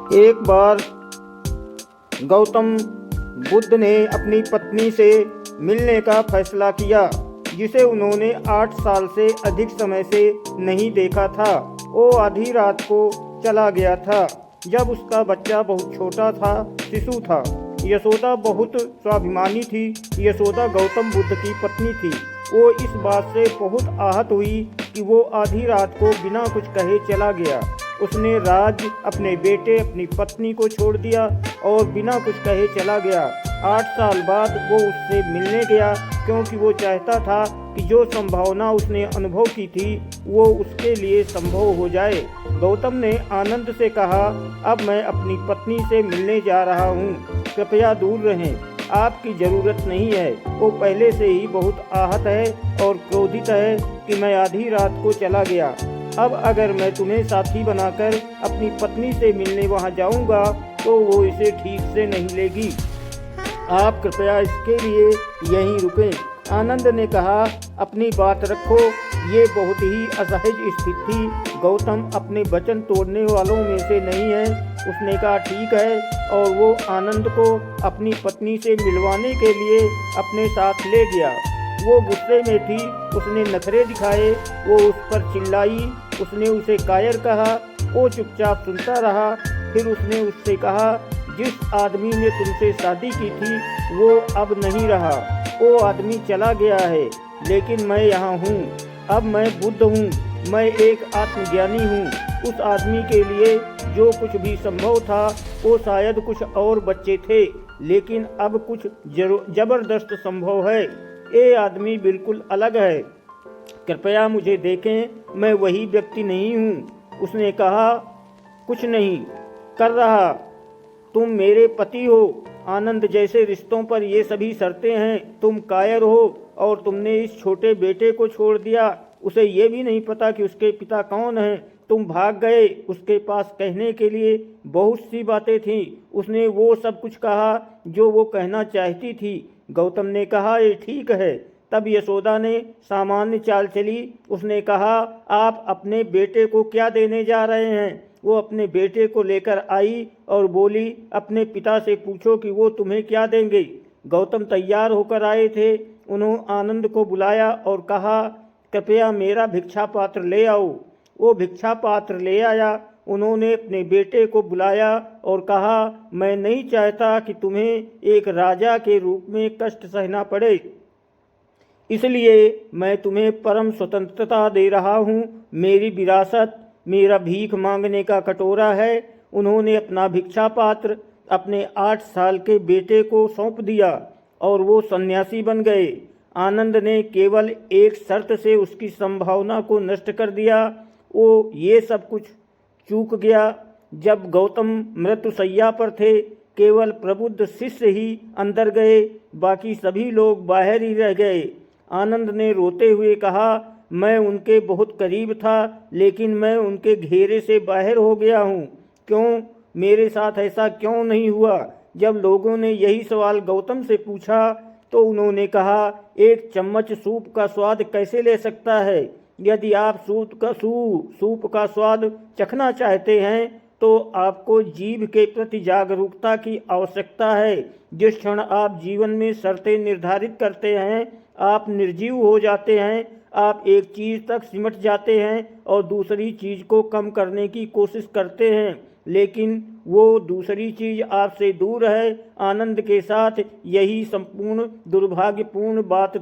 एक बार गौतम बुद्ध ने अपनी पत्नी से मिलने का फैसला किया, जिसे उन्होंने 8 साल से अधिक समय से नहीं देखा था। वो आधी रात को चला गया था, जब उसका बच्चा बहुत छोटा था, शिशु था। यशोदा बहुत स्वाभिमानी थी। यशोदा गौतम बुद्ध की पत्नी थी। वो इस बात से बहुत आहत हुई कि वो आधी रात को बिना कुछ कहे चला गया। उसने राज्य, अपने बेटे, अपनी पत्नी को छोड़ दिया और बिना कुछ कहे चला गया। 8 साल बाद वो उससे मिलने गया, क्योंकि वो चाहता था कि जो संभावना उसने अनुभव की थी वो उसके लिए संभव हो जाए। गौतम ने आनंद से कहा, अब मैं अपनी पत्नी से मिलने जा रहा हूँ, कृपया दूर रहें, आपकी ज़रूरत नहीं है। वो पहले से ही बहुत आहत है और क्रोधित है कि मैं आधी रात को चला गया। अब अगर मैं तुम्हें साथी बनाकर अपनी पत्नी से मिलने वहाँ जाऊँगा तो वो इसे ठीक से नहीं लेगी। आप कृपया इसके लिए यहीं रुकें। आनंद ने कहा, अपनी बात रखो, ये बहुत ही असहज स्थिति थी। गौतम अपने वचन तोड़ने वालों में से नहीं है। उसने कहा, ठीक है, और वो आनंद को अपनी पत्नी से मिलवाने के लिए अपने साथ ले गया। वो गुस्से में थी, उसने नखरे दिखाए, वो उस पर चिल्लाई, उसने उसे कायर कहा। वो चुपचाप सुनता रहा। फिर उसने उससे कहा, जिस आदमी ने तुमसे शादी की थी वो अब नहीं रहा। वो आदमी चला गया है, लेकिन मैं यहाँ हूँ। अब मैं बुद्ध हूँ, मैं एक आत्मज्ञानी हूँ। उस आदमी के लिए जो कुछ भी संभव था वो शायद कुछ और बच्चे थे, लेकिन अब कुछ जबरदस्त संभव है। ये आदमी बिल्कुल अलग है, कृपया मुझे देखें, मैं वही व्यक्ति नहीं हूँ। उसने कहा, कुछ नहीं कर रहा, तुम मेरे पति हो। आनंद जैसे रिश्तों पर ये सभी शर्तें हैं। तुम कायर हो और तुमने इस छोटे बेटे को छोड़ दिया। उसे ये भी नहीं पता कि उसके पिता कौन हैं। तुम भाग गए। उसके पास कहने के लिए बहुत सी बातें थीं। उसने वो सब कुछ कहा जो वो कहना चाहती थी। गौतम ने कहा, ये ठीक है। तब यशोदा ने सामान्य चाल चली। उसने कहा, आप अपने बेटे को क्या देने जा रहे हैं? वो अपने बेटे को लेकर आई और बोली, अपने पिता से पूछो कि वो तुम्हें क्या देंगे। गौतम तैयार होकर आए थे। उन्होंने आनंद को बुलाया और कहा, कृपया मेरा भिक्षा पात्र ले आओ। वो भिक्षा पात्र ले आया। उन्होंने अपने बेटे को बुलाया और कहा, मैं नहीं चाहता कि तुम्हें एक राजा के रूप में कष्ट सहना पड़े, इसलिए मैं तुम्हें परम स्वतंत्रता दे रहा हूँ। मेरी विरासत मेरा भीख मांगने का कटोरा है। उन्होंने अपना भिक्षा पात्र अपने 8 साल के बेटे को सौंप दिया और वो सन्यासी बन गए। आनंद ने केवल एक शर्त से उसकी संभावना को नष्ट कर दिया। वो ये सब कुछ चूक गया। जब गौतम मृत्युशैया पर थे, केवल प्रबुद्ध शिष्य ही अंदर गए, बाकी सभी लोग बाहर ही रह गए। आनंद ने रोते हुए कहा, मैं उनके बहुत करीब था, लेकिन मैं उनके घेरे से बाहर हो गया हूँ। क्यों? मेरे साथ ऐसा क्यों नहीं हुआ? जब लोगों ने यही सवाल गौतम से पूछा तो उन्होंने कहा, एक चम्मच सूप का स्वाद कैसे ले सकता है? यदि आप सूप का स्वाद चखना चाहते हैं तो आपको जीभ के प्रति जागरूकता की आवश्यकता है। जिस क्षण आप जीवन में शर्तें निर्धारित करते हैं, आप निर्जीव हो जाते हैं। आप एक चीज़ तक सिमट जाते हैं और दूसरी चीज़ को कम करने की कोशिश करते हैं, लेकिन वो दूसरी चीज़ आपसे दूर है। आनंद के साथ यही संपूर्ण दुर्भाग्यपूर्ण बात थी।